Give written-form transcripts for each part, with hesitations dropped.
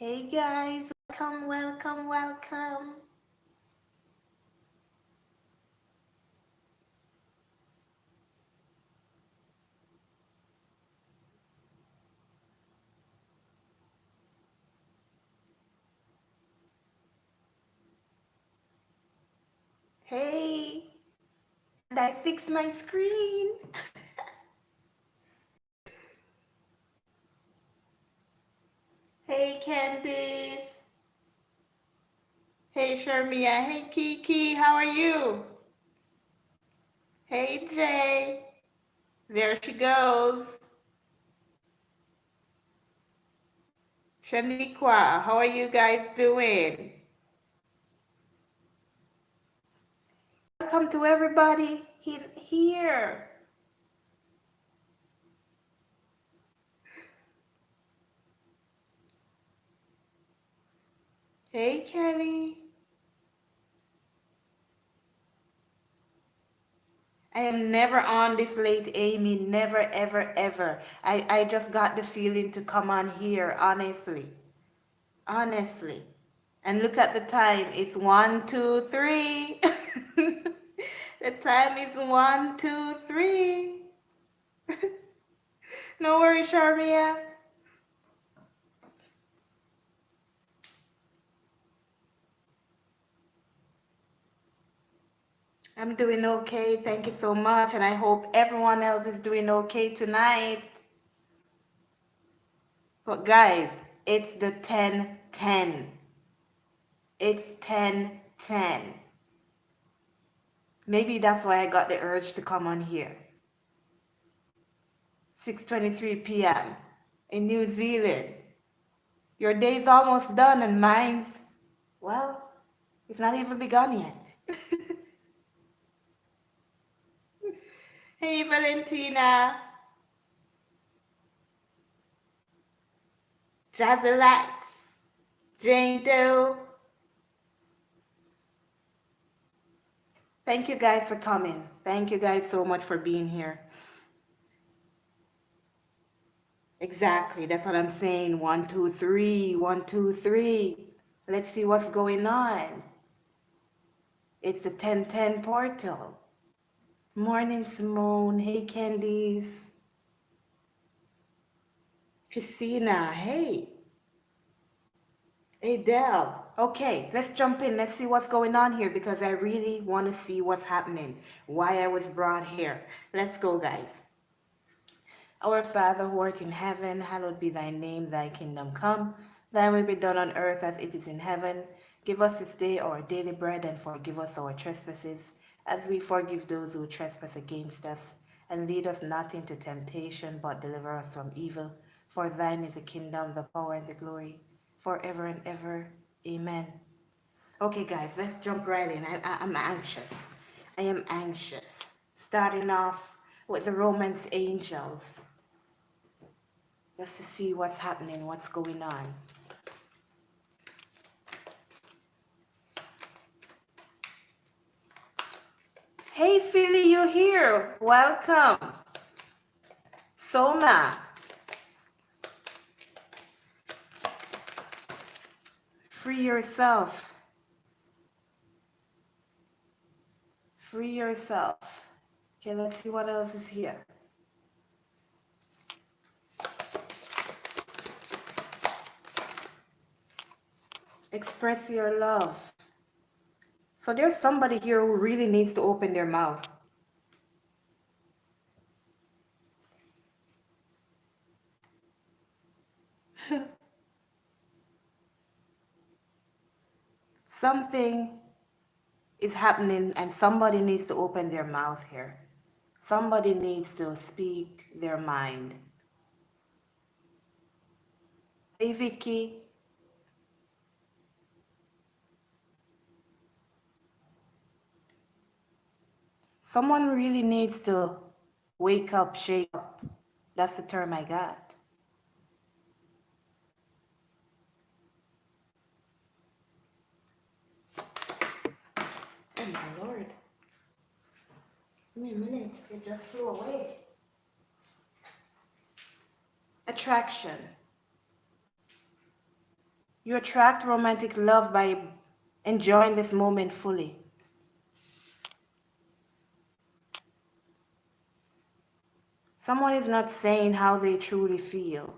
Hey guys, welcome, welcome, welcome. Hey, and I fixed my screen. Hey Candice. Hey Sharmia. Hey Kiki, how are you? Hey Jay. There she goes. Shaniqua, how are you guys doing? Welcome to everybody here. Hey Kelly. I am never on this late, Amy. Never, ever, ever. I just got the feeling to come on here, honestly. Honestly. And look at the time. It's 1, 2, 3. The time is 1, 2, 3. No worries, Sharmia. I'm doing okay. Thank you so much. And I hope everyone else is doing okay tonight. But guys, it's the 10:10. It's 10:10. Maybe that's why I got the urge to come on here. 6:23 p.m. in New Zealand. Your day's almost done and mine's, well, it's not even begun yet. Hey, Valentina. Jazzilax. Jane Doe. Thank you guys for coming. Thank you guys so much for being here. Exactly, that's what I'm saying. 1, 2, 3. 1, 2, 3. Let's see what's going on. It's the 10:10 portal. Morning, Simone. Hey, Candice. Christina. Hey. Adele. Okay, let's jump in. Let's see what's going on here because I really want to see what's happening. Why I was brought here. Let's go, guys. Our Father who art in heaven, hallowed be thy name, thy kingdom come. Thy will be done on earth as it is in heaven. Give us this day our daily bread and forgive us our trespasses, as we forgive those who trespass against us. And lead us not into temptation, but deliver us from evil. For thine is the kingdom, the power, and the glory, forever and ever. Amen. Okay, guys, let's jump right in. I'm anxious. I am anxious. Starting off with the Romance angels, just to see what's happening, what's going on. Hey, Philly, you're here. Welcome. Sona. Free yourself. Free yourself. Okay, let's see what else is here. Express your love. So there's somebody here who really needs to open their mouth. Something is happening and somebody needs to open their mouth here. Somebody needs to speak their mind. Hey, Vicky. Someone really needs to wake up, shake up. That's the term I got. Oh my Lord. Give me a minute. It just flew away. Attraction. You attract romantic love by enjoying this moment fully. Someone is not saying how they truly feel.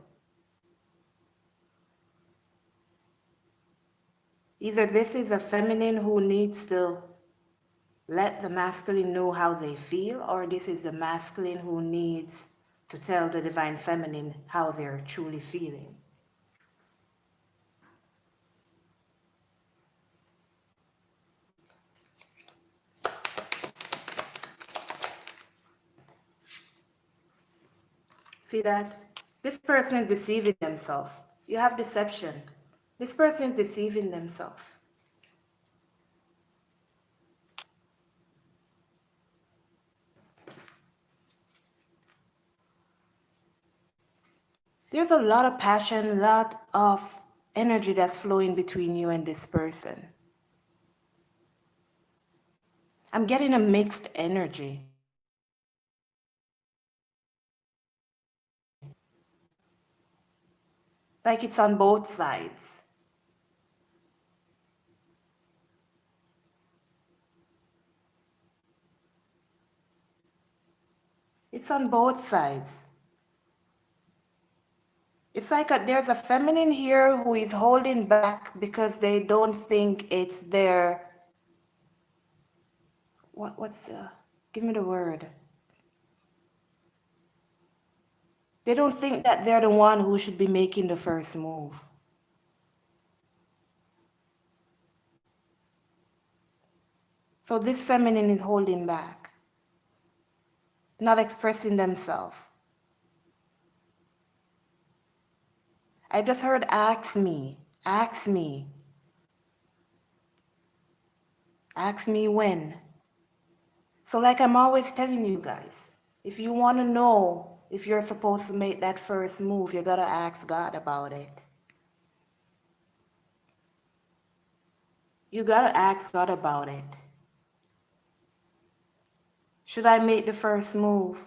Either this is a feminine who needs to let the masculine know how they feel, or this is the masculine who needs to tell the divine feminine how they're truly feeling. See that? This person is deceiving themselves. You have deception. This person is deceiving themselves. There's a lot of passion, a lot of energy that's flowing between you and this person. I'm getting a mixed energy. Like it's on both sides. It's on both sides. It's like there's a feminine here who is holding back because they don't think it's their, give me the word. They don't think that they're the one who should be making the first move. So this feminine is holding back, not expressing themselves. I just heard ask me when. So like I'm always telling you guys, if you want to know if you're supposed to make that first move, you gotta ask God about it. You gotta ask God about it. Should I make the first move?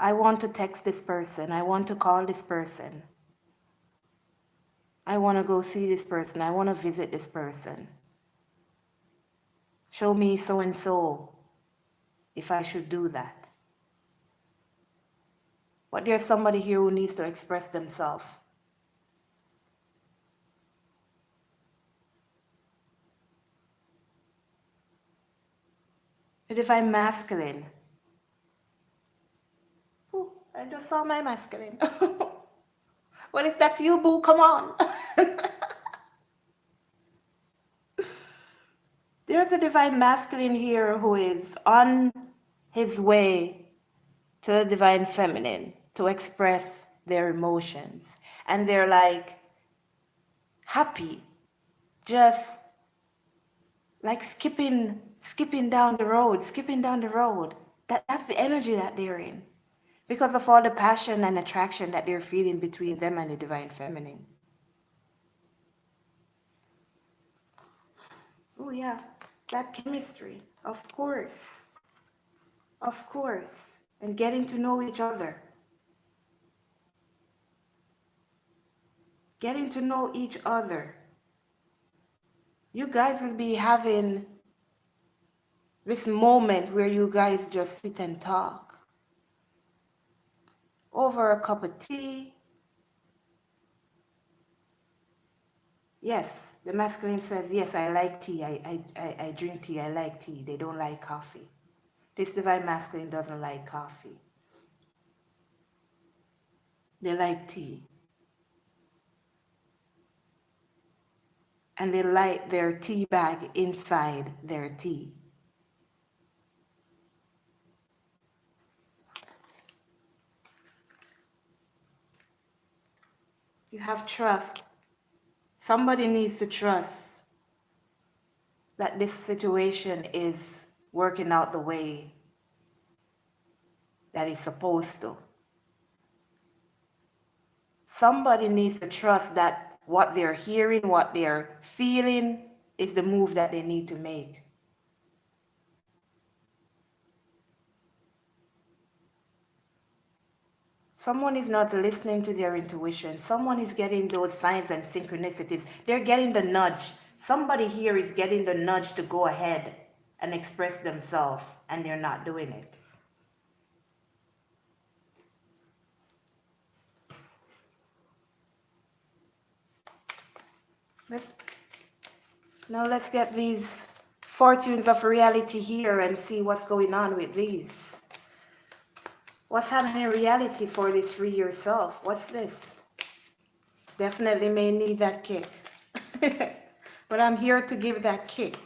I want to text this person. I want to call this person. I want to go see this person. I want to visit this person. Show me so and so if I should do that. But there's somebody here who needs to express themselves. And if I'm masculine, I just saw my masculine. Well, if that's you, boo, come on. There's a divine masculine here who is on his way to the divine feminine to express their emotions. And they're like happy, just like skipping down the road. That's the energy that they're in because of all the passion and attraction that they're feeling between them and the divine feminine. Oh yeah, that chemistry, of course, and getting to know each other. Getting to know each other. You guys will be having this moment where you guys just sit and talk over a cup of tea. Yes, the masculine says, yes, I like tea. I drink tea. I like tea. They don't like coffee. This divine masculine doesn't like coffee. They like tea. And they light their tea bag inside their tea. You have trust. Somebody needs to trust that this situation is working out the way that it's supposed to. Somebody needs to trust that what they're hearing, what they're feeling is the move that they need to make. Someone is not listening to their intuition. Someone is getting those signs and synchronicities. They're getting the nudge. Somebody here is getting the nudge to go ahead and express themselves, and they're not doing it. Now let's get these fortunes of reality here and see what's going on with these. What's happening in reality for this free yourself? What's this? Definitely may need that kick. But I'm here to give that kick.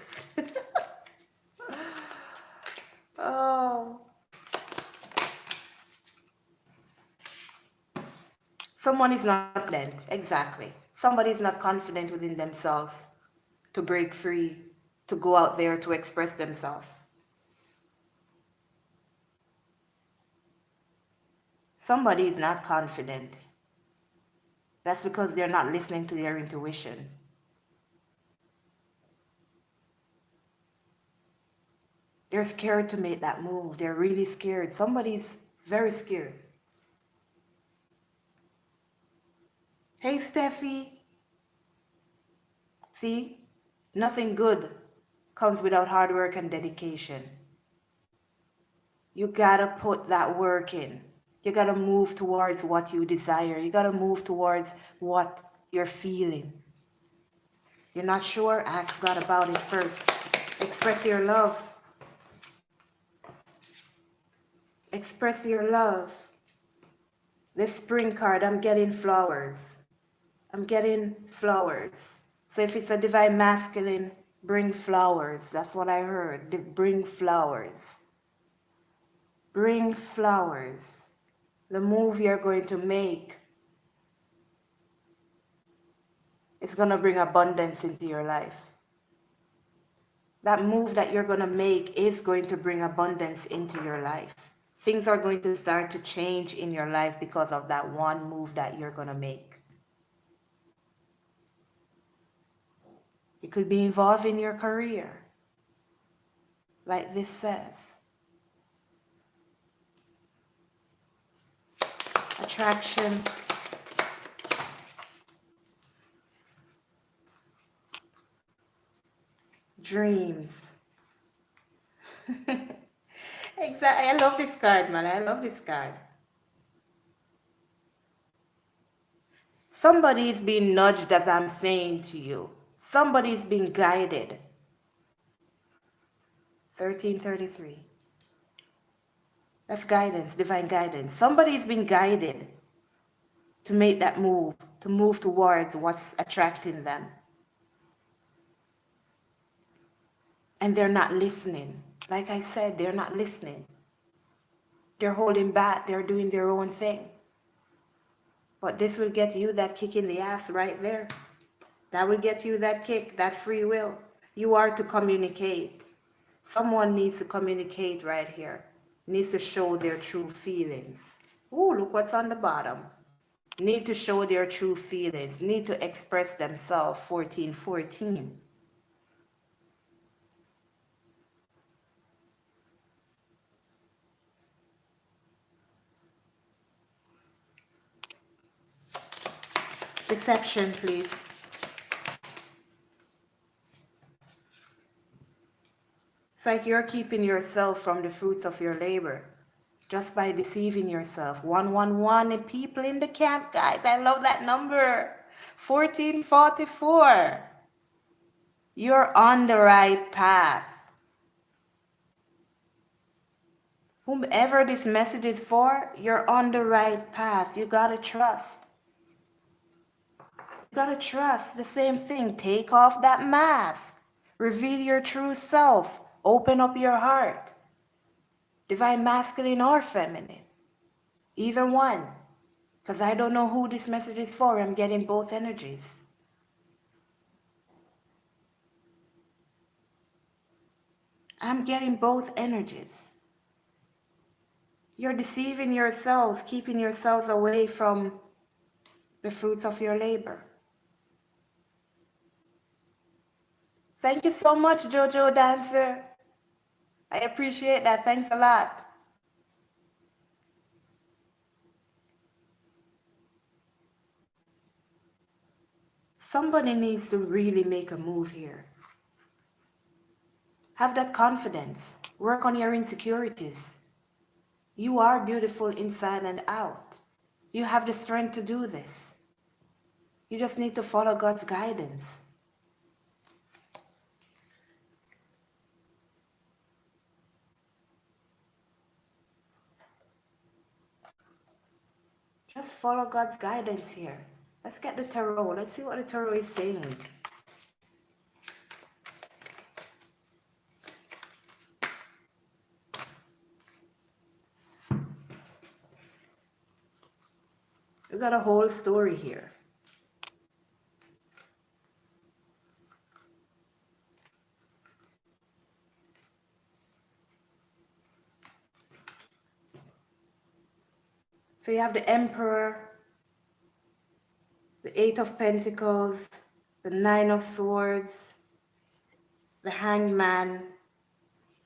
Oh. Someone is not confident. Exactly. Somebody is not confident within themselves to break free, to go out there to express themselves. Somebody is not confident. That's because they're not listening to their intuition. They're scared to make that move. They're really scared. Somebody's very scared. Hey, Steffi. See? Nothing good comes without hard work and dedication. You gotta put that work in. You gotta move towards what you desire. You gotta move towards what you're feeling. You're not sure? Ask God about it first. Express your love. Express your love. This spring card, I'm getting flowers. I'm getting flowers. So if it's a divine masculine, bring flowers. That's what I heard. Bring flowers. Bring flowers. The move you're going to make is going to bring abundance into your life. That move that you're going to make is going to bring abundance into your life. Things are going to start to change in your life because of that one move that you're going to make. It could be involved in your career, like this says. Attraction. Dreams. Exactly. I love this card, man. I love this card. Somebody is being nudged, as I'm saying to you. Somebody is being guided. 1333. That's guidance, divine guidance. Somebody is being guided to make that move, to move towards what's attracting them. And they're not listening. Like I said, they're not listening. They're holding back. They're doing their own thing. But this will get you that kick in the ass right there. That will get you that kick, that free will. You are to communicate. Someone needs to communicate right here. Needs to show their true feelings. Ooh, look what's on the bottom. Need to show their true feelings. Need to express themselves. 1414. Deception, please. It's like you're keeping yourself from the fruits of your labor just by deceiving yourself. 111 people in the camp, guys. I love that number. 1444. You're on the right path. Whomever this message is for, you're on the right path. You gotta trust. You gotta trust. The same thing. Take off that mask. Reveal your true self. Open up your heart. Divine masculine or feminine. Either one. Because I don't know who this message is for. I'm getting both energies. I'm getting both energies. You're deceiving yourselves, keeping yourselves away from the fruits of your labor. Thank you so much, Jojo Dancer. I appreciate that. Thanks a lot. Somebody needs to really make a move here. Have that confidence. Work on your insecurities. You are beautiful inside and out. You have the strength to do this. You just need to follow God's guidance. Just follow God's guidance here. Let's get the tarot. Let's see what the tarot is saying. We got a whole story here. So you have the Emperor, the Eight of Pentacles, the Nine of Swords, the Hanged Man,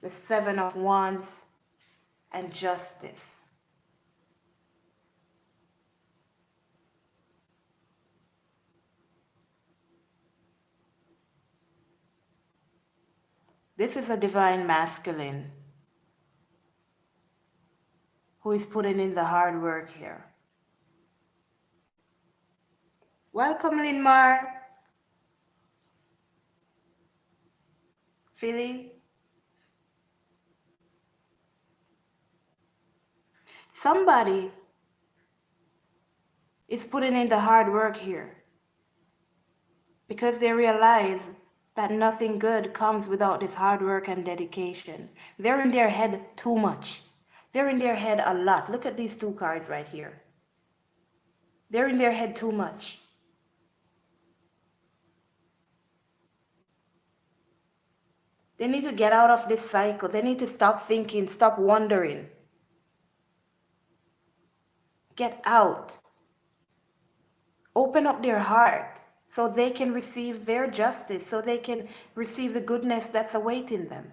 the Seven of Wands, and Justice. This is a divine masculine who is putting in the hard work here. Welcome, Linmar. Philly. Somebody is putting in the hard work here because they realize that nothing good comes without this hard work and dedication. They're in their head too much. They're in their head a lot. Look at these two cards right here. They're in their head too much. They need to get out of this cycle. They need to stop thinking, stop wondering. Get out. Open up their heart so they can receive their justice, so they can receive the goodness that's awaiting them.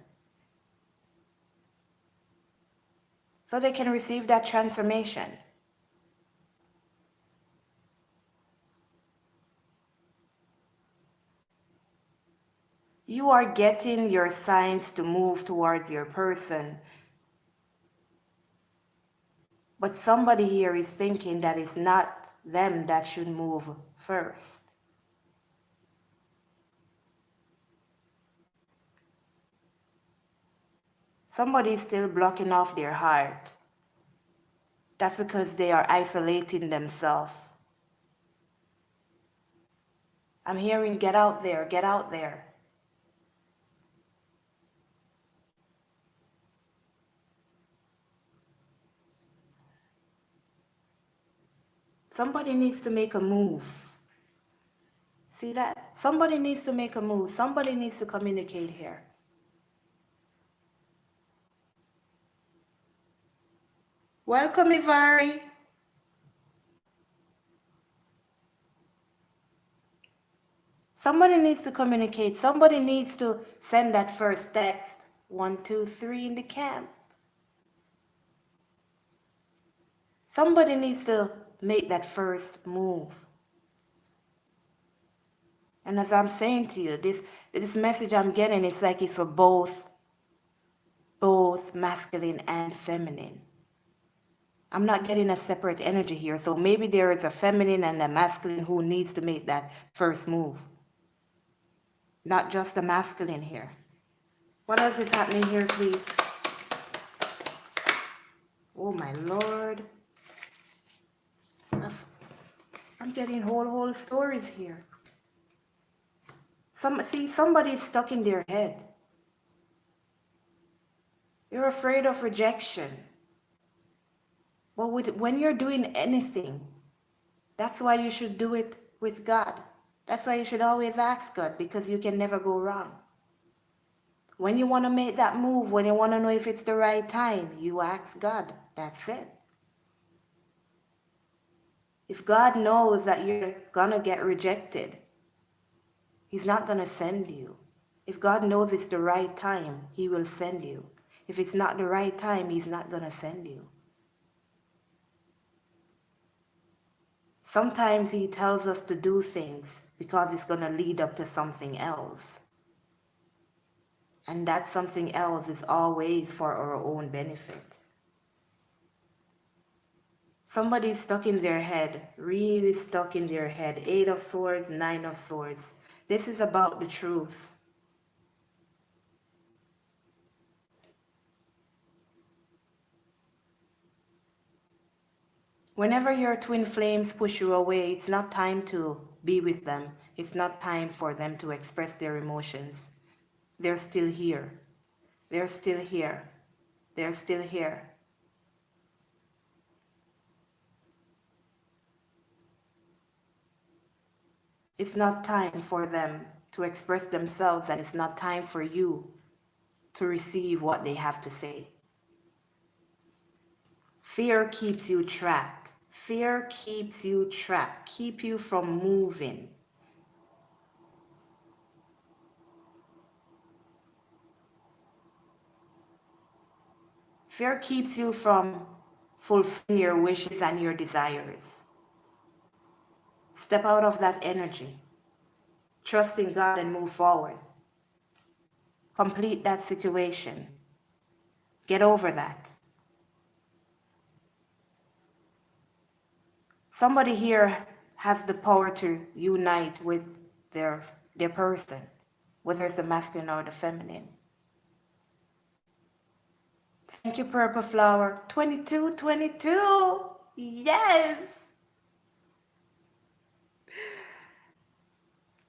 So they can receive that transformation. You are getting your signs to move towards your person. But somebody here is thinking that it's not them that should move first. Somebody is still blocking off their heart. That's because they are isolating themselves. I'm hearing, get out there, get out there. Somebody needs to make a move. See that? Somebody needs to make a move. Somebody needs to communicate here. Welcome, Ivari. Somebody needs to communicate. Somebody needs to send that first text. 1, 2, 3 in the camp. Somebody needs to make that first move. And as I'm saying to you, this message I'm getting is like it's for both masculine and feminine. I'm not getting a separate energy here. So maybe there is a feminine and a masculine who needs to make that first move. Not just a masculine here. What else is happening here, please? Oh my Lord. I'm getting whole stories here. Somebody's stuck in their head. You're afraid of rejection. But when you're doing anything, that's why you should do it with God. That's why you should always ask God, because you can never go wrong. When you want to make that move, when you want to know if it's the right time, you ask God. That's it. If God knows that you're going to get rejected, He's not going to send you. If God knows it's the right time, He will send you. If it's not the right time, He's not going to send you. Sometimes He tells us to do things because it's going to lead up to something else. And that something else is always for our own benefit. Somebody's stuck in their head, really stuck in their head. 8 of Swords, 9 of Swords. This is about the truth. Whenever your twin flames push you away, it's not time to be with them. It's not time for them to express their emotions. They're still here. They're still here. They're still here. It's not time for them to express themselves, and it's not time for you to receive what they have to say. Fear keeps you trapped. Fear keeps you trapped, keep you from moving. Fear keeps you from fulfilling your wishes and your desires. Step out of that energy. Trust in God and move forward. Complete that situation. Get over that. Somebody here has the power to unite with their person, whether it's the masculine or the feminine. Thank you, Purple Flower. 2222. Yes.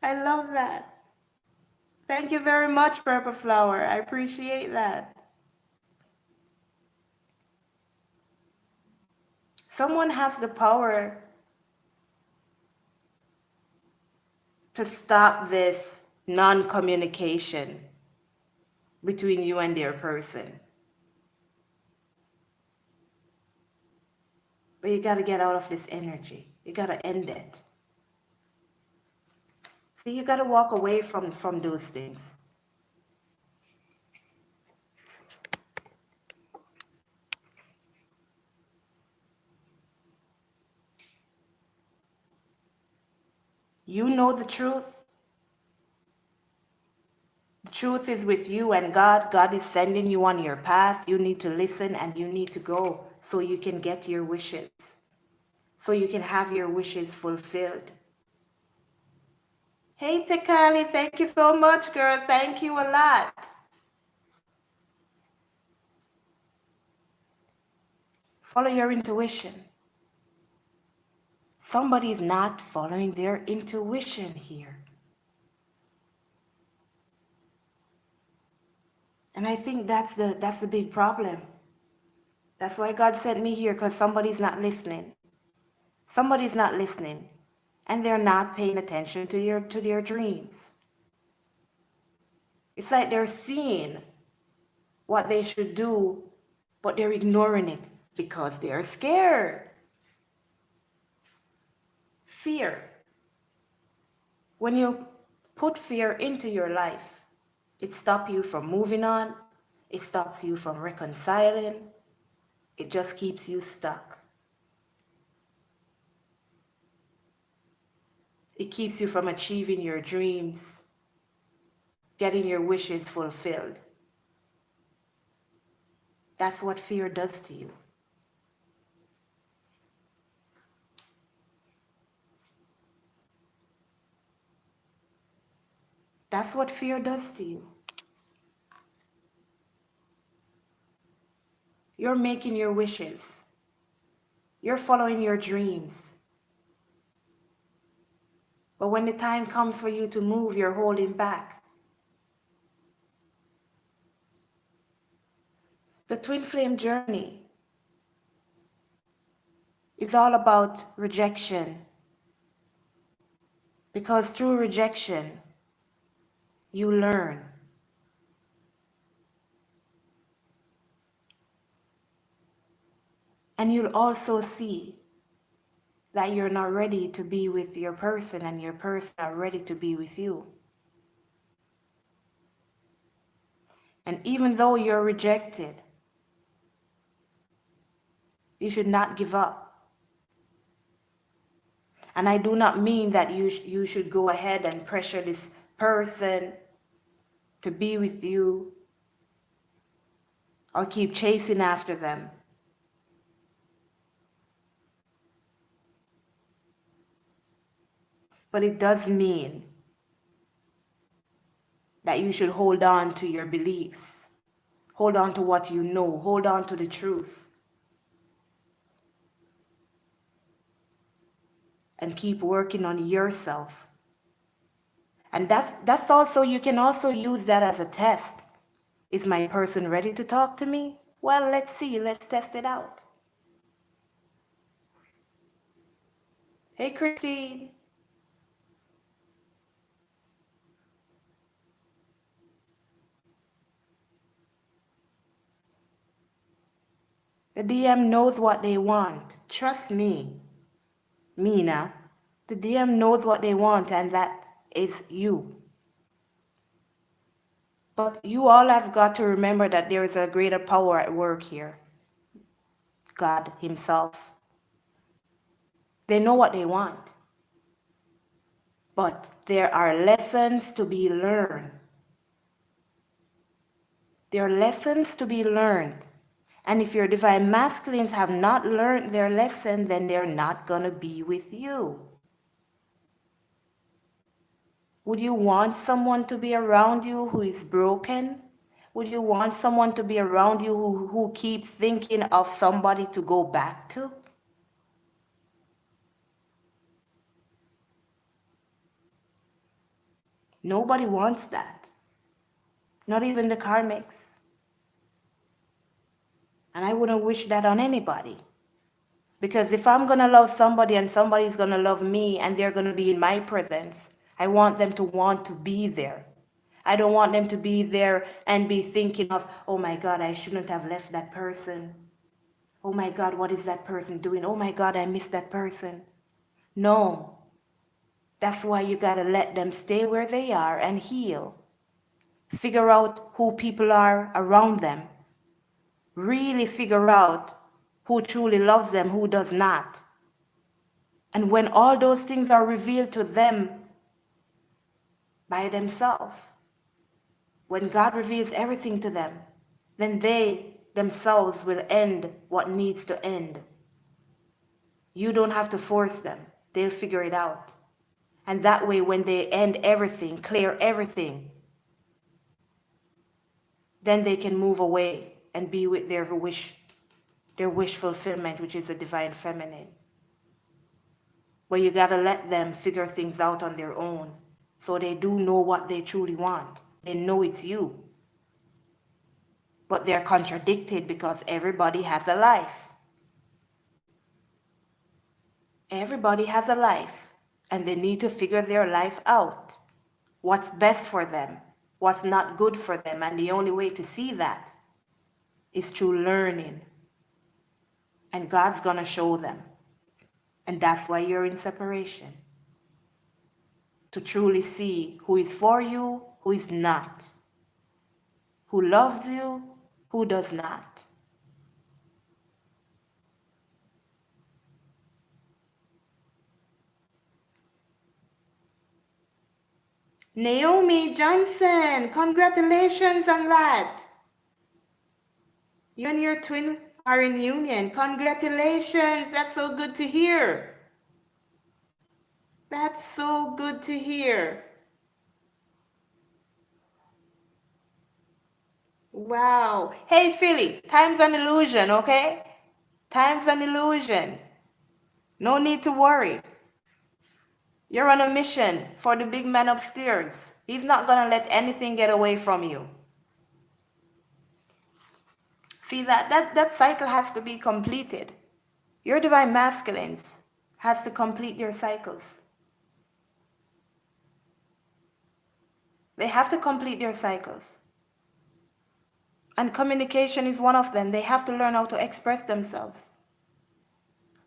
I love that. Thank you very much, Purple Flower. I appreciate that. Someone has the power to stop this non-communication between you and their person. But you got to get out of this energy. You got to end it. See, you got to walk away from those things. You know the truth. The truth is with you and God. God is sending you on your path. You need to listen and you need to go so you can get your wishes. So you can have your wishes fulfilled. Hey, Tekali, thank you so much, girl. Thank you a lot. Follow your intuition. Somebody's not following their intuition here. And I think that's the big problem. That's why God sent me here, because somebody's not listening. Somebody's not listening. And they're not paying attention to their dreams. It's like they're seeing what they should do, but they're ignoring it because they're scared. Fear. When you put fear into your life, it stops you from moving on. It stops you from reconciling. It just keeps you stuck. It keeps you from achieving your dreams, getting your wishes fulfilled. That's what fear does to you. That's what fear does to you. You're making your wishes. You're following your dreams. But when the time comes for you to move, you're holding back. The twin flame journey is all about rejection. Because through rejection, you learn. And you'll also see that you're not ready to be with your person and your person are ready to be with you. And even though you're rejected, you should not give up. And I do not mean that you should go ahead and pressure this person to be with you or keep chasing after them. But it does mean that you should hold on to your beliefs. Hold on to what you know. Hold on to the truth. And keep working on yourself. And that's also, you can also use that as a test. Is my person ready to talk to me? Well, let's see. Let's test it out. Hey, Christine. The DM knows what they want. Trust me. Mina. The DM knows what they want, and that is you. But you all have got to remember that there is a greater power at work here. God Himself. They know what they want. But there are lessons to be learned. There are lessons to be learned. And if your divine masculines have not learned their lesson, then they're not going to be with you. Would you want someone to be around you who is broken? Would you want someone to be around you who keeps thinking of somebody to go back to? Nobody wants that. Not even the karmics. And I wouldn't wish that on anybody. Because if I'm going to love somebody and somebody's going to love me and they're going to be in my presence, I want them to want to be there. I don't want them to be there and be thinking of, oh my God, I shouldn't have left that person. Oh my God, what is that person doing? Oh my God, I miss that person. No. That's why you got to let them stay where they are and heal. Figure out who people are around them. Really figure out who truly loves them, who does not. And when all those things are revealed to them by themselves, when God reveals everything to them, then they themselves will end what needs to end. You don't have to force them. They'll figure it out. And that way, when they end everything, clear everything, then they can move away and be with their wish fulfillment, which is the divine feminine. But you gotta let them figure things out on their own, so they do know what they truly want. They know it's you. But they're contradicted because everybody has a life. Everybody has a life, and they need to figure their life out. What's best for them, what's not good for them, and the only way to see that is through learning. And God's gonna show them. And that's why you're in separation. To truly see who is for you, who is not. Who loves you, who does not. Naomi Johnson, congratulations on that. You and your twin are in union. Congratulations, that's so good to hear. That's so good to hear. Wow. Hey, Philly, time's an illusion, okay? Time's an illusion. No need to worry. You're on a mission for the big man upstairs. He's not going to let anything get away from you. See, that cycle has to be completed. Your divine masculines has to complete their cycles. They have to complete their cycles. And communication is one of them. They have to learn how to express themselves.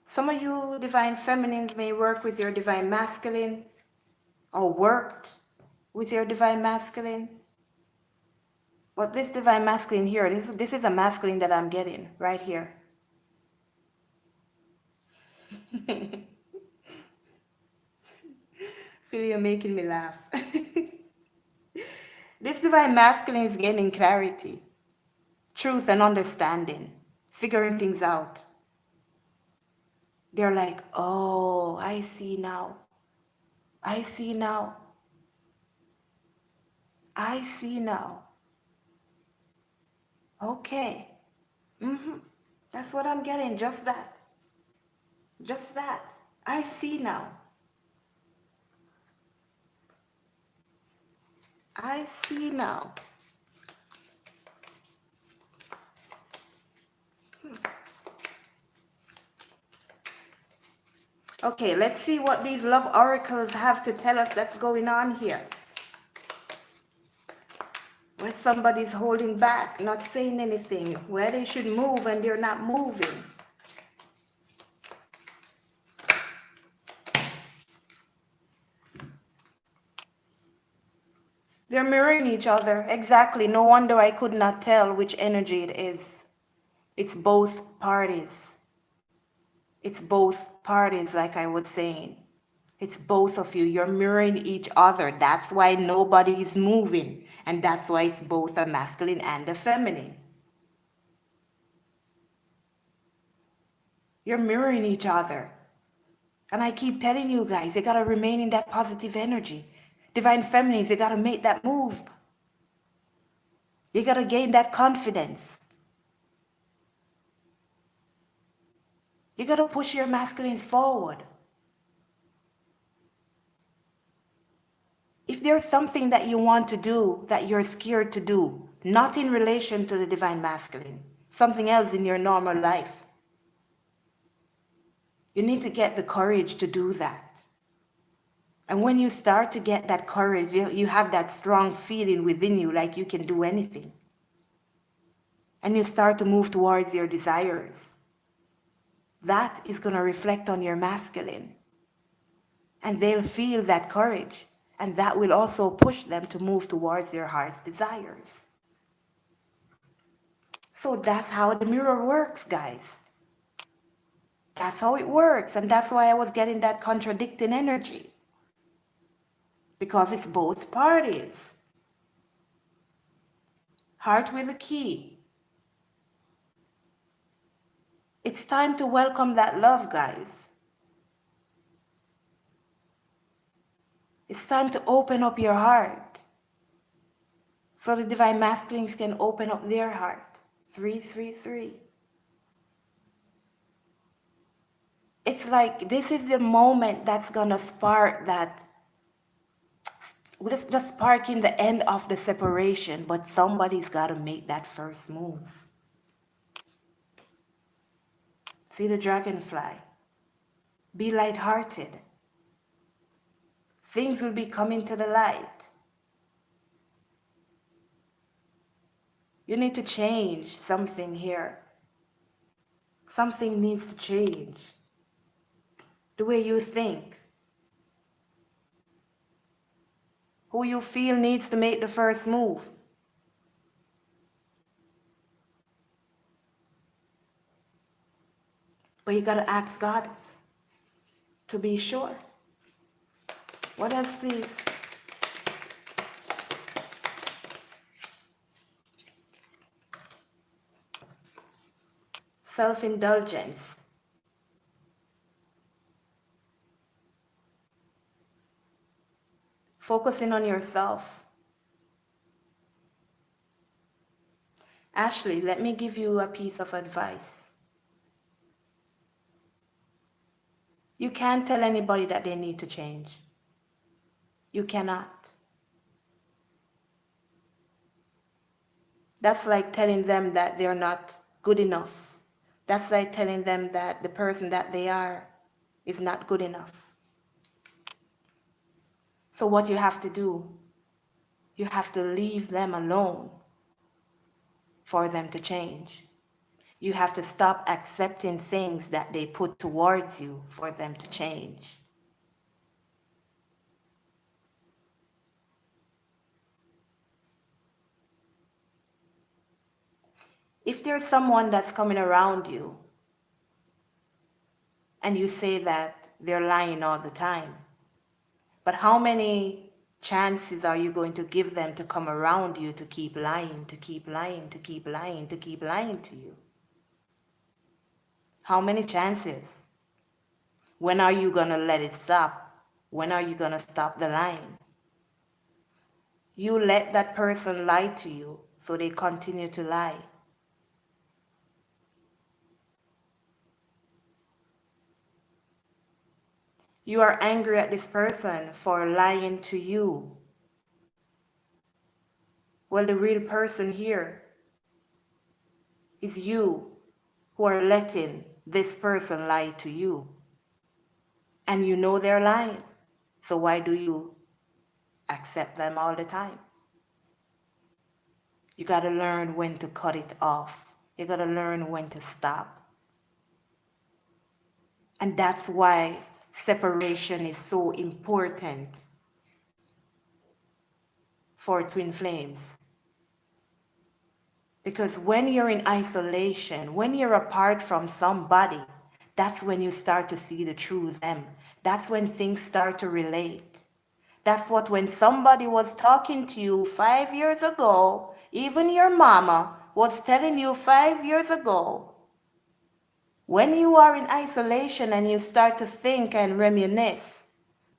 Some of you divine feminines may work with your divine masculine or worked with your divine masculine. But this divine masculine here, this is a masculine that I'm getting right here. Phil, you're making me laugh. This divine masculine is gaining clarity, truth, and understanding, figuring things out. They're like, oh, I see now. I see now. I see now. Okay. That's what I'm getting. Just that. Just that. I see now. I see now. Okay, let's see what these love oracles have to tell us that's going on here. Where somebody's holding back, not saying anything, where they should move and they're not moving. They're mirroring each other. Exactly. No wonder I could not tell which energy it is. It's both parties. It's both parties, like I was saying. It's both of you. You're mirroring each other. That's why nobody is moving. And that's why it's both a masculine and a feminine. You're mirroring each other. And I keep telling you guys, you got to remain in that positive energy. Divine feminines, you got to make that move. You got to gain that confidence. You got to push your masculines forward. If there's something that you want to do that you're scared to do, not in relation to the divine masculine, something else in your normal life, you need to get the courage to do that. And when you start to get that courage, you have that strong feeling within you like you can do anything. And you start to move towards your desires. That is going to reflect on your masculine. And they'll feel that courage. And that will also push them to move towards their heart's desires. So that's how the mirror works, guys. That's how it works. And that's why I was getting that contradicting energy. Because it's both parties. Heart with a key. It's time to welcome that love, guys. It's time to open up your heart. So the divine masculines can open up their heart. 333. It's like this is the moment that's gonna spark that, just sparking the end of the separation, but somebody's gotta make that first move. See the dragonfly. Be lighthearted. Things will be coming to the light. You need to change something here. Something needs to change. The way you think. Who you feel needs to make the first move. But you gotta ask God to be sure. What else, please? Self-indulgence. Focusing on yourself. Ashley, let me give you a piece of advice. You can't tell anybody that they need to change. You cannot. That's like telling them that they're not good enough. That's like telling them that the person that they are is not good enough. So what you have to do, you have to leave them alone for them to change. You have to stop accepting things that they put towards you for them to change. If there's someone that's coming around you and you say that they're lying all the time, But how many chances are you going to give them to come around you to keep lying, to keep lying, to keep lying, to keep lying to you? How many chances? When are you going to let it stop? When are you going to stop the lying? You let that person lie to you, so they continue to lie. You are angry at this person for lying to you. Well, the real person here is you who are letting this person lie to you. And you know they're lying. So why do you accept them all the time? You got to learn when to cut it off. You got to learn when to stop. And that's why separation is so important for twin flames. Because when you're in isolation, when you're apart from somebody, that's when you start to see the true them. That's when things start to relate. That's what when somebody was talking to you 5 years ago, even your mama was telling you 5 years ago, when you are in isolation and you start to think and reminisce,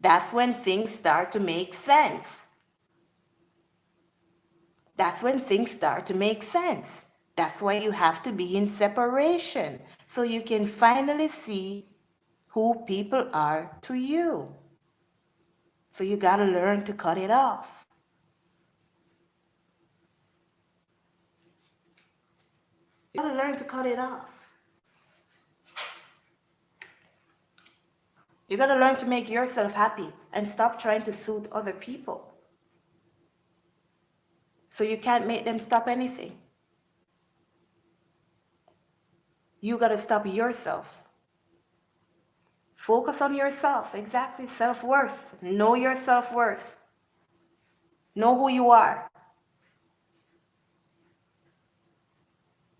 that's when things start to make sense. That's when things start to make sense. That's why you have to be in separation, so you can finally see who people are to you. So you got to learn to cut it off. You got to learn to cut it off. You got to learn to make yourself happy and stop trying to suit other people. So you can't make them stop anything. You got to stop yourself. Focus on yourself. Exactly. Self-worth. Know your self-worth. Know who you are.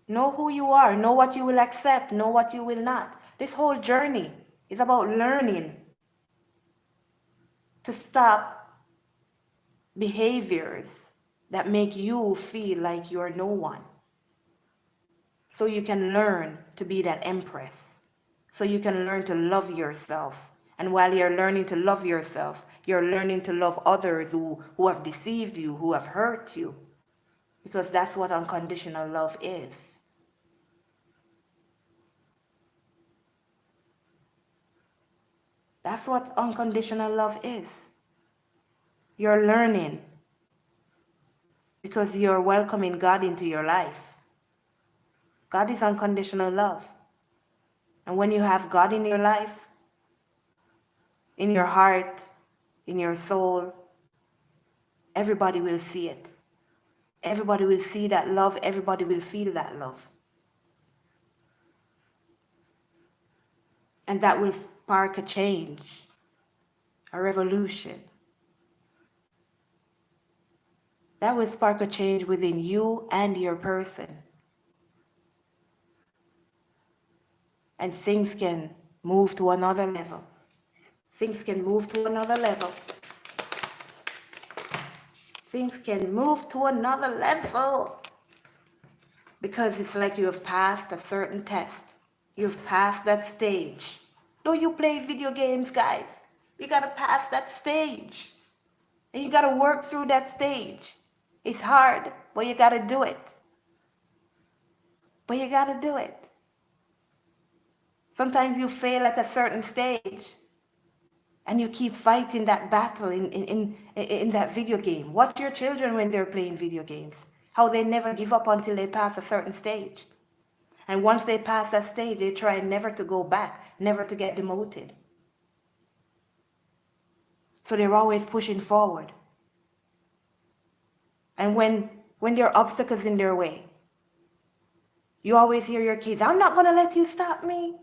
Know who you are. Know what you will accept. Know what you will not. This whole journey is about learning to stop behaviors that make you feel like you're no one. So you can learn to be that empress. So you can learn to love yourself. And while you're learning to love yourself, you're learning to love others who have deceived you, who have hurt you. Because that's what unconditional love is. That's what unconditional love is. You're learning because you're welcoming God into your life. God is unconditional love. And when you have God in your life, in your heart, in your soul, everybody will see it. Everybody will see that love. Everybody will feel that love. And that will spark a change, a revolution. That will spark a change within you and your person. And things can move to another level. Things can move to another level. Things can move to another level. Because it's like you have passed a certain test. You've passed that stage. Don't you play video games, guys? You gotta pass that stage. And you gotta work through that stage. It's hard, but you gotta do it. But you gotta do it. Sometimes you fail at a certain stage. And you keep fighting that battle in that video game. Watch your children when they're playing video games. How they never give up until they pass a certain stage. And once they pass that stage, they try never to go back, never to get demoted. So they're always pushing forward. And when there are obstacles in their way, you always hear your kids, "I'm not going to let you stop me.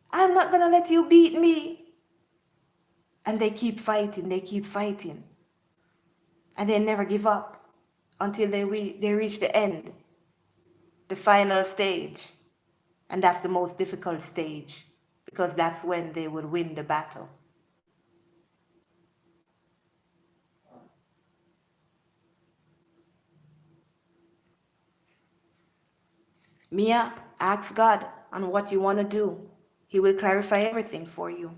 I'm not going to let you beat me." And they keep fighting, they keep fighting. And they never give up until they reach the end, the final stage. And that's the most difficult stage, because that's when they would win the battle. Mia, ask God on what you want to do. He will clarify everything for you.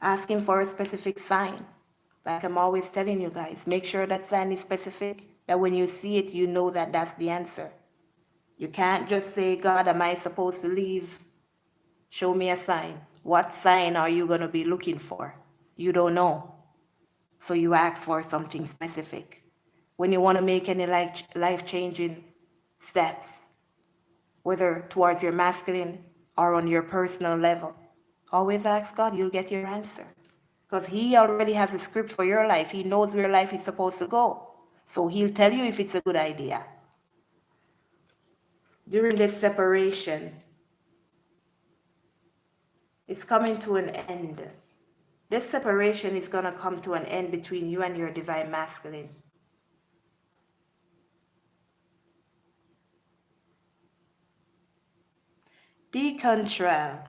Ask him for a specific sign. Like I'm always telling you guys, make sure that sign is specific, that when you see it, you know that that's the answer. You can't just say, God, am I supposed to leave? Show me a sign. What sign are you going to be looking for? You don't know. So you ask for something specific. When you want to make any life-changing steps, whether towards your masculine or on your personal level, always ask God, you'll get your answer. Because he already has a script for your life. He knows where life is supposed to go. So he'll tell you if it's a good idea. During this separation, it's coming to an end. This separation is going to come to an end between you and your divine masculine. Decontrol.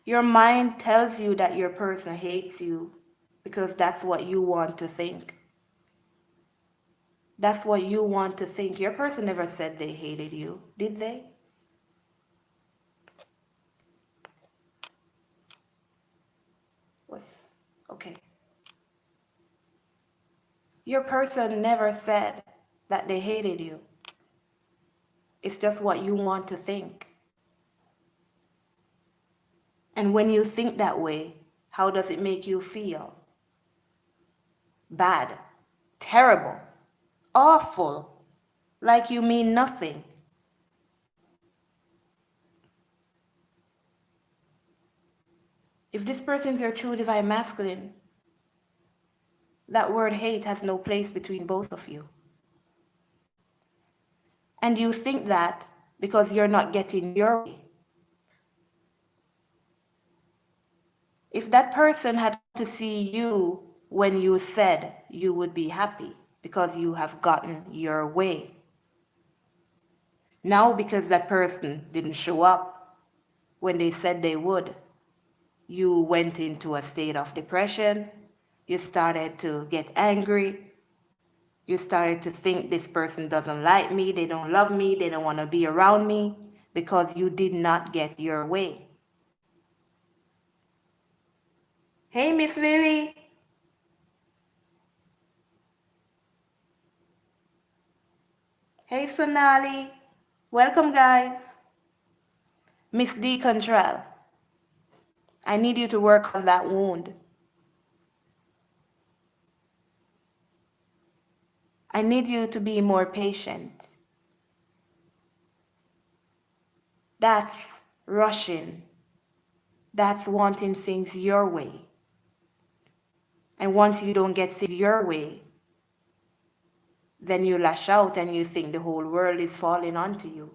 Your mind tells you that your person hates you because that's what you want to think. That's what you want to think. Your person never said they hated you, did they? Okay. Your person never said that they hated you. It's just what you want to think. And when you think that way, how does it make you feel? Bad, terrible, awful, like you mean nothing. If this person is your true divine masculine, that word hate has no place between both of you. And you think that because you're not getting your way. If that person had to see you when you said you would be happy because you have gotten your way. Now because that person didn't show up when they said they would, you went into a state of depression, you started to get angry, you started to think this person doesn't like me, they don't love me, they don't want to be around me because you did not get your way. Hey, Miss Lily. Hey, Sonali. Welcome, guys. Miss Decontrol. I need you to work on that wound. I need you to be more patient. That's rushing. That's wanting things your way. And once you don't get things your way, then you lash out and you think the whole world is falling onto you.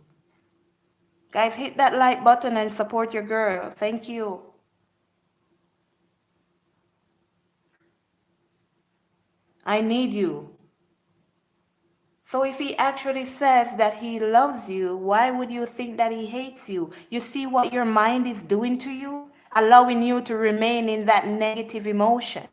Guys, hit that like button and support your girl. Thank you. I need you. So if he actually says that he loves you, why would you think that he hates you? You see what your mind is doing to you? Allowing you to remain in that negative emotion.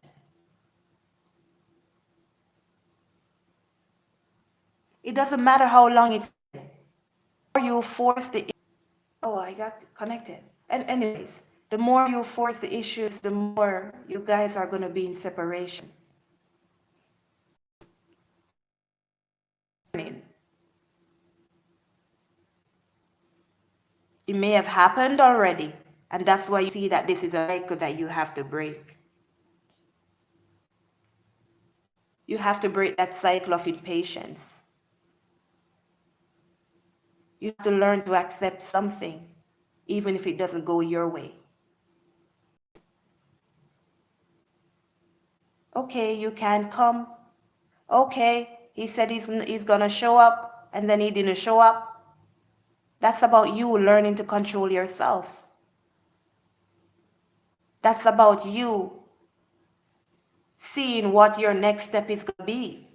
It doesn't matter how long it's been. You force the... Oh, I got connected. And anyways, the more you force the issues, the more you guys are going to be in separation. It may have happened already, and that's why you see that this is a cycle that you have to break. You have to break that cycle of impatience. You have to learn to accept something, even if it doesn't go your way. Okay, you can come. Okay, he said he's gonna show up, and then he didn't show up. That's about you learning to control yourself. That's about you seeing what your next step is gonna be.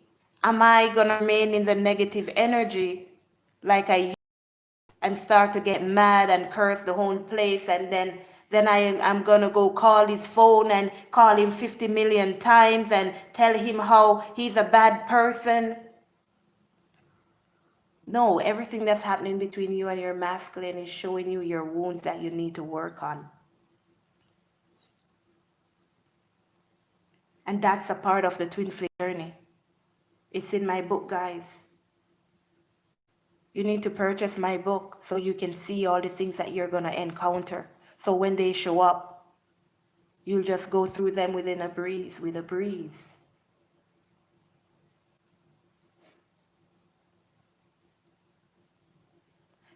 Am I gonna remain in the negative energy like I used and start to get mad and curse the whole place, and then then I'm gonna go call his phone and call him 50 million times and tell him how he's a bad person. No, everything that's happening between you and your masculine is showing you your wounds that you need to work on. And that's a part of the twin flame journey. It's in my book, guys. You need to purchase my book so you can see all the things that you're going to encounter. So when they show up, you'll just go through them with a breeze.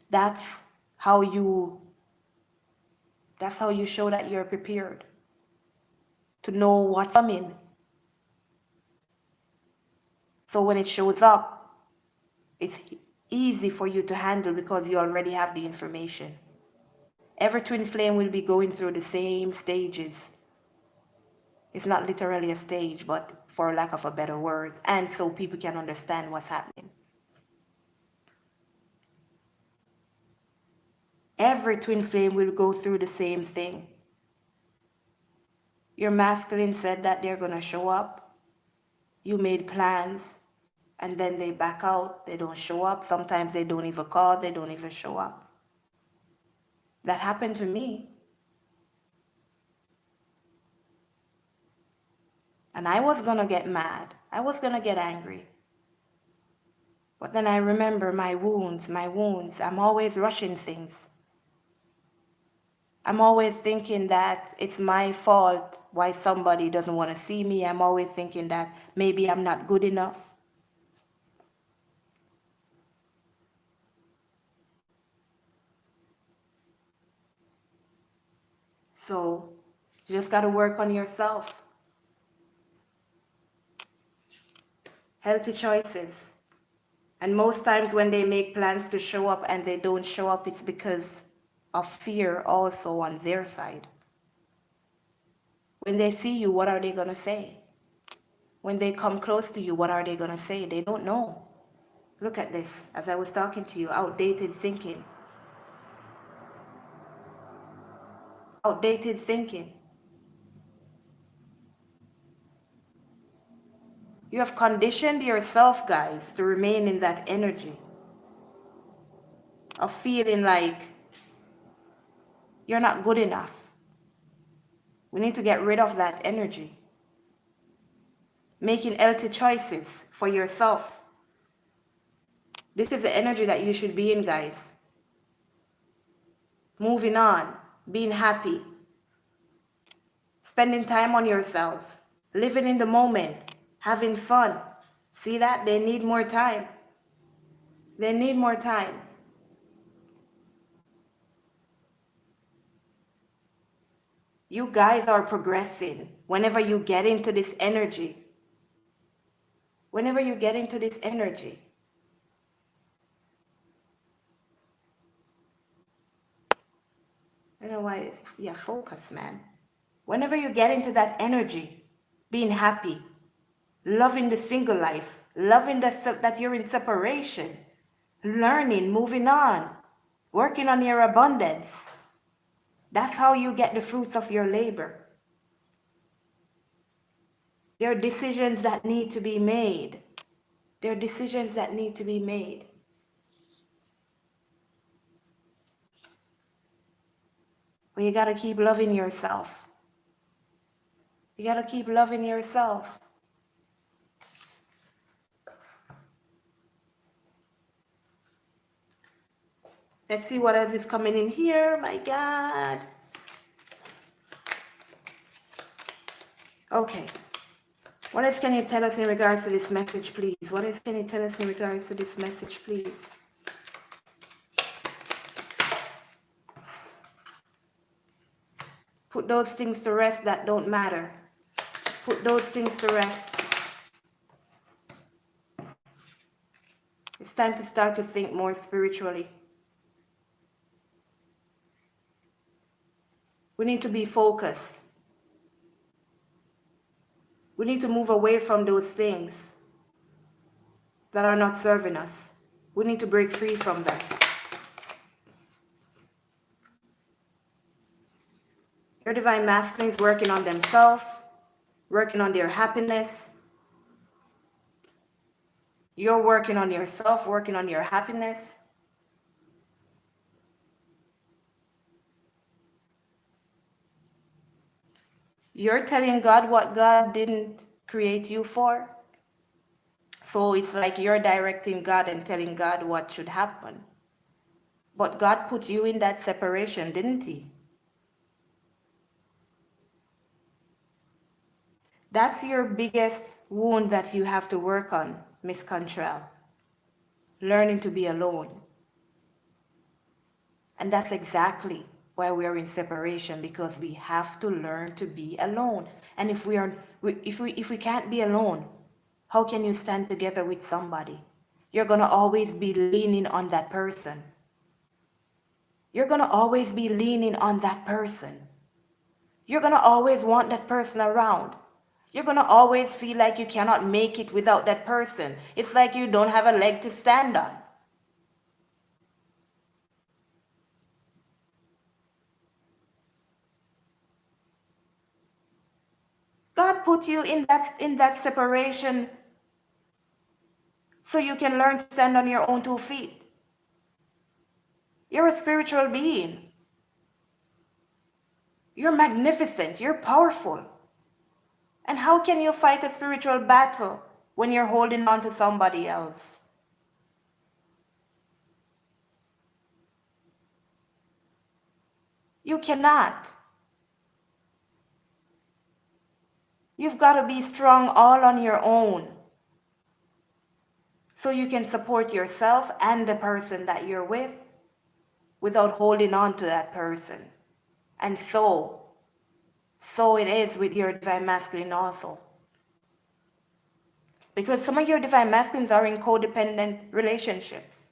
That's how you show that you're prepared to know what's coming. So when it shows up, it's easy for you to handle because you already have the information. Every twin flame will be going through the same stages. It's not literally a stage, but for lack of a better word, and so people can understand what's happening. Every twin flame will go through the same thing. Your masculine said that they're going to show up. You made plans, and then they back out. They don't show up. Sometimes they don't even call. They don't even show up. That happened to me. And I was going to get mad. I was going to get angry. But then I remember my wounds. I'm always rushing things. I'm always thinking that it's my fault why somebody doesn't want to see me. I'm always thinking that maybe I'm not good enough. So you just got to work on yourself. Healthy choices. And most times when they make plans to show up and they don't show up, it's because of fear also on their side. When they see you, what are they going to say? When they come close to you, what are they going to say? They don't know. Look at this, as I was talking to you, outdated thinking. Outdated thinking. You have conditioned yourself, guys, to remain in that energy of feeling like you're not good enough. We need to get rid of that energy. Making healthy choices for yourself. This is the energy that you should be in, guys. Moving on, being happy, spending time on yourselves, living in the moment, having fun. See that? They need more time. They need more time. You guys are progressing whenever you get into this energy. Whenever you get into this energy. I don't know why. Yeah, focus, man. Whenever you get into that energy, being happy, loving the single life, loving that you're in separation, learning, moving on, working on your abundance. That's how you get the fruits of your labor. There are decisions that need to be made. There are decisions that need to be made. But you got to keep loving yourself. You got to keep loving yourself. Let's see what else is coming in here. My God. Okay. What else can you tell us in regards to this message, please? What else can you tell us in regards to this message, please? Put those things to rest that don't matter. Put those things to rest. It's time to start to think more spiritually. We need to be focused. We need to move away from those things that are not serving us. We need to break free from them. Your divine masculine is working on themselves, working on their happiness. You're working on yourself, working on your happiness. You're telling God what God didn't create you for. So it's like you're directing God and telling God what should happen. But God put you in that separation, didn't He? That's your biggest wound that you have to work on, Miss Contrell. Learning to be alone. And that's exactly why we're in separation, because we have to learn to be alone. And if we can't be alone, how can you stand together with somebody? You're going to always be leaning on that person. You're going to always be leaning on that person. You're going to always want that person around. You're going to always feel like you cannot make it without that person. It's like you don't have a leg to stand on. God put you in that separation so you can learn to stand on your own 2 feet. You're a spiritual being. You're magnificent. You're powerful. And how can you fight a spiritual battle when you're holding on to somebody else? You cannot. You've got to be strong all on your own so you can support yourself and the person that you're with without holding on to that person. And so it is with your divine masculine also. Because some of your divine masculines are in codependent relationships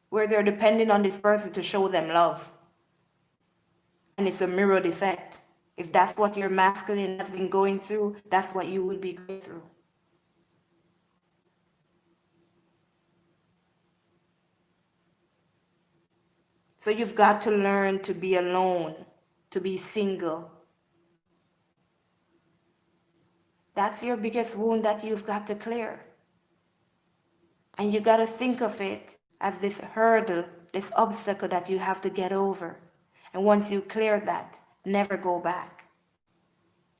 where they're depending on this person to show them love. And it's a mirror effect. If that's what your masculine has been going through, that's what you will be going through. So you've got to learn to be alone, to be single. That's your biggest wound that you've got to clear. And you got to think of it as this hurdle, this obstacle that you have to get over. And once you clear that, never go back.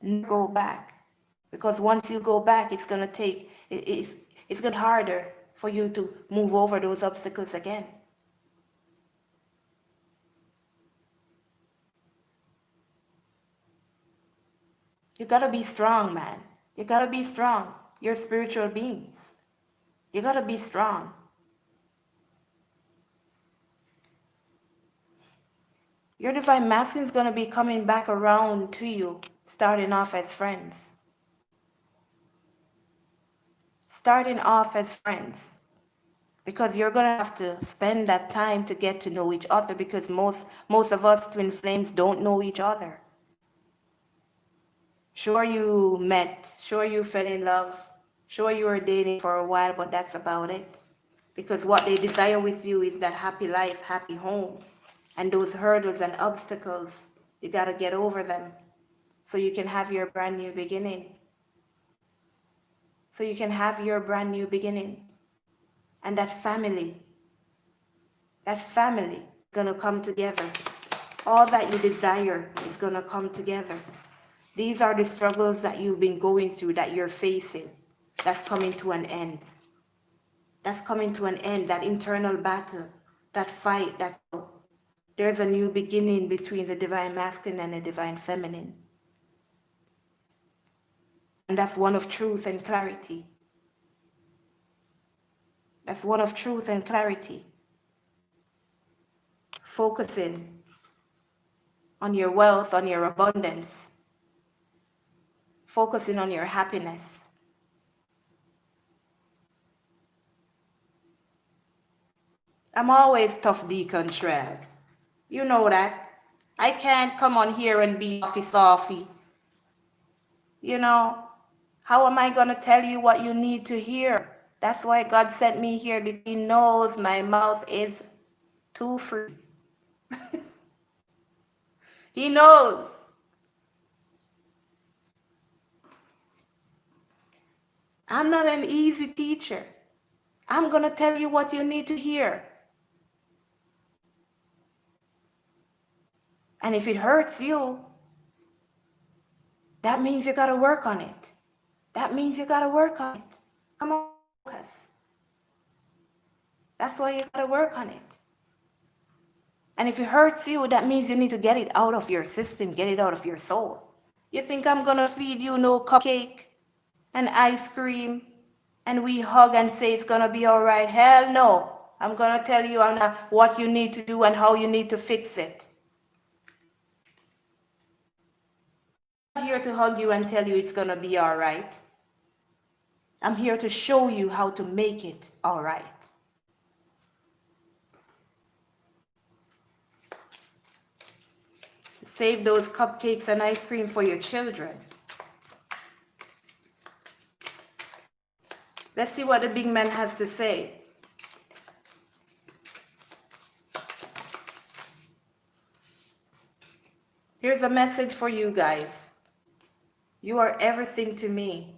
Never go back. Because once you go back, it's going to get harder for you to move over those obstacles again. You got to be strong, man. You got to be strong. You're spiritual beings. You got to be strong. Your divine masculine is going to be coming back around to you, starting off as friends. Starting off as friends. Because you're going to have to spend that time to get to know each other, because most of us twin flames don't know each other. Sure, you met, sure you fell in love, sure you were dating for a while, but that's about it. Because what they desire with you is that happy life, happy home. And those hurdles and obstacles, you got to get over them so you can have your brand new beginning. So you can have your brand new beginning. And that family is going to come together. All that you desire is going to come together. These are the struggles that you've been going through, that you're facing. That's coming to an end. That's coming to an end, that internal battle, that fight, there's a new beginning between the divine masculine and the divine feminine. And that's one of truth and clarity. That's one of truth and clarity. Focusing on your wealth, on your abundance. Focusing on your happiness. I'm always tough decontrol. You know that. I can't come on here and be offy. You know, how am I going to tell you what you need to hear? That's why God sent me here, because He knows my mouth is too free. He knows. I'm not an easy teacher. I'm going to tell you what you need to hear. And if it hurts you, that means you got to work on it. That means you got to work on it. Come on, focus. That's why you got to work on it. And if it hurts you, that means you need to get it out of your system, get it out of your soul. You think I'm going to feed you no cupcake and ice cream and we hug and say it's going to be all right? Hell no. I'm going to tell you what you need to do and how you need to fix it. I'm not here to hug you and tell you it's going to be all right. I'm here to show you how to make it all right. Save those cupcakes and ice cream for your children. Let's see what the big man has to say. Here's a message for you guys. You are everything to me.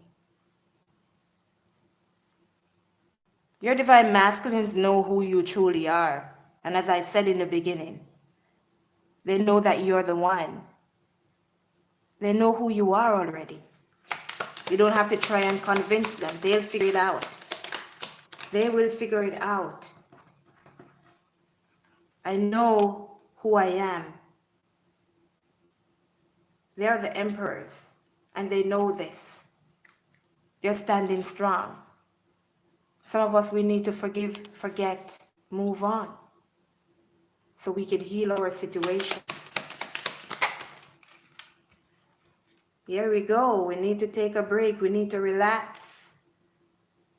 Your divine masculines know who you truly are. And as I said in the beginning, they know that you're the one. They know who you are already. You don't have to try and convince them. They'll figure it out. They will figure it out. I know who I am. They're the emperors, and they know this. They're standing strong. Some of us, we need to forgive, forget, move on, so we can heal our situations. Here we go. We need to take a break. We need to relax.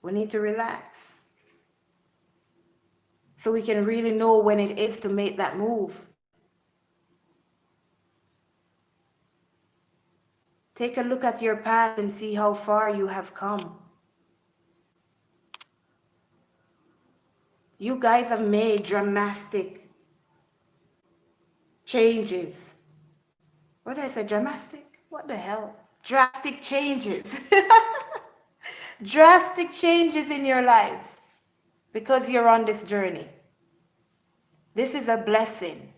We need to relax, so we can really know when it is to make that move. Take a look at your past and see how far you have come. You guys have made dramatic changes. What did I say? Dramatic? What the hell? Drastic changes. Drastic changes in your lives because you're on this journey. This is a blessing.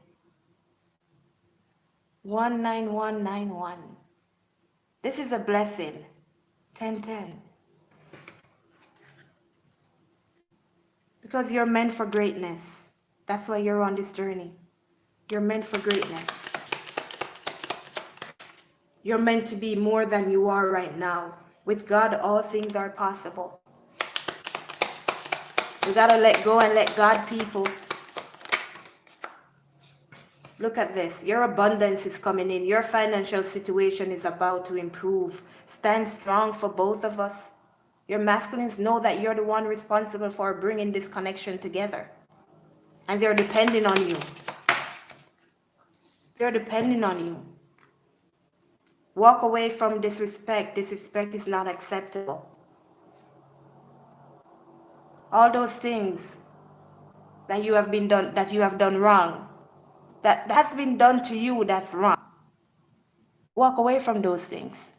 19191. This is a blessing. 1010. Because you're meant for greatness. That's why you're on this journey. You're meant for greatness. You're meant to be more than you are right now. With God, all things are possible. You gotta let go and let God, people. Look at this. Your abundance is coming in. Your financial situation is about to improve. Stand strong for both of us. Your masculines know that you're the one responsible for bringing this connection together. And they're depending on you. They're depending on you. Walk away from disrespect. Disrespect is not acceptable. All those things that you have done wrong, that has been done to you, that's wrong. Walk away from those things.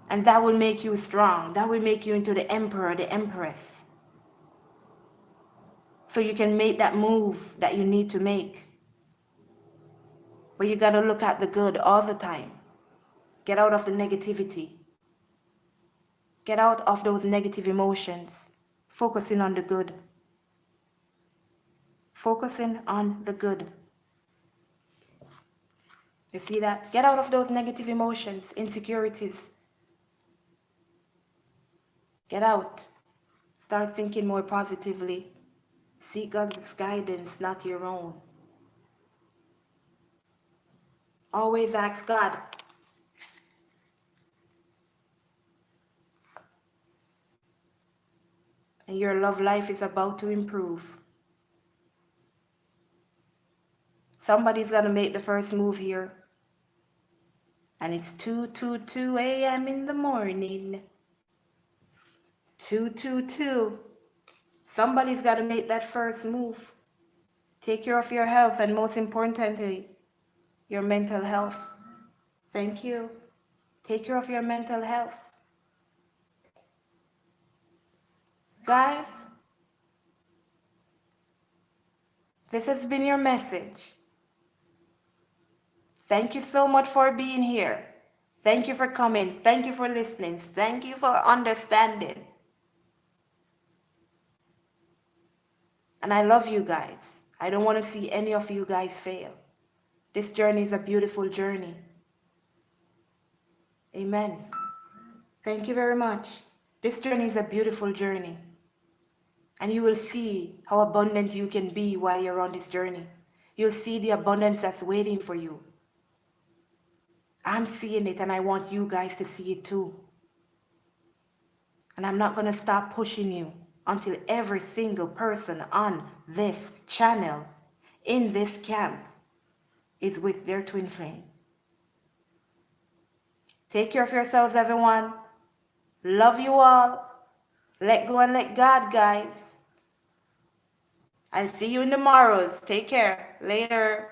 And that will make you strong. That will make you into the emperor, the empress. So you can make that move that you need to make. But you got to look at the good all the time. Get out of the negativity. Get out of those negative emotions. Focusing on the good. Focusing on the good. You see that? Get out of those negative emotions, insecurities. Get out. Start thinking more positively. Seek God's guidance, not your own. Always ask God. And your love life is about to improve. Somebody's going to make the first move here. And it's 2:22 a.m. in the morning. 2:22. Somebody's got to make that first move. Take care of your health and most importantly, your mental health. Thank you. Take care of your mental health. Guys, this has been your message. Thank you so much for being here. Thank you for coming. Thank you for listening. Thank you for understanding. And I love you guys. I don't want to see any of you guys fail. This journey is a beautiful journey. Amen. Thank you very much. This journey is a beautiful journey. And you will see how abundant you can be while you're on this journey. You'll see the abundance that's waiting for you. I'm seeing it, and I want you guys to see it too. And I'm not going to stop pushing you until every single person on this channel, in this camp, is with their twin flame. Take care of yourselves, everyone. Love you all. Let go and let God, guys. I'll see you in the morrows. Take care. Later.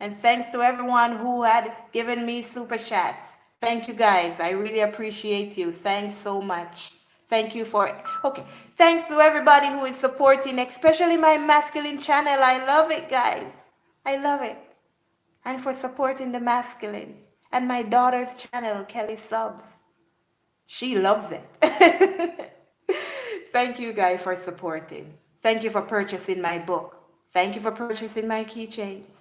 And thanks to everyone who had given me super chats. Thank you, guys. I really appreciate you. Thanks so much. Thank you for... Okay. Thanks to everybody who is supporting, especially my masculine channel. I love it, guys. I love it. And for supporting the masculines. And my daughter's channel, Kelly Subs. She loves it. Thank you, guys, for supporting. Thank you for purchasing my book. Thank you for purchasing my keychains.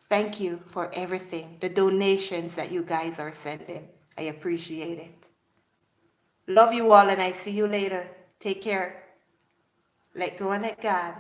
Thank you for everything, the donations that you guys are sending. I appreciate it. Love you all, and I see you later. Take care. Let go and let God.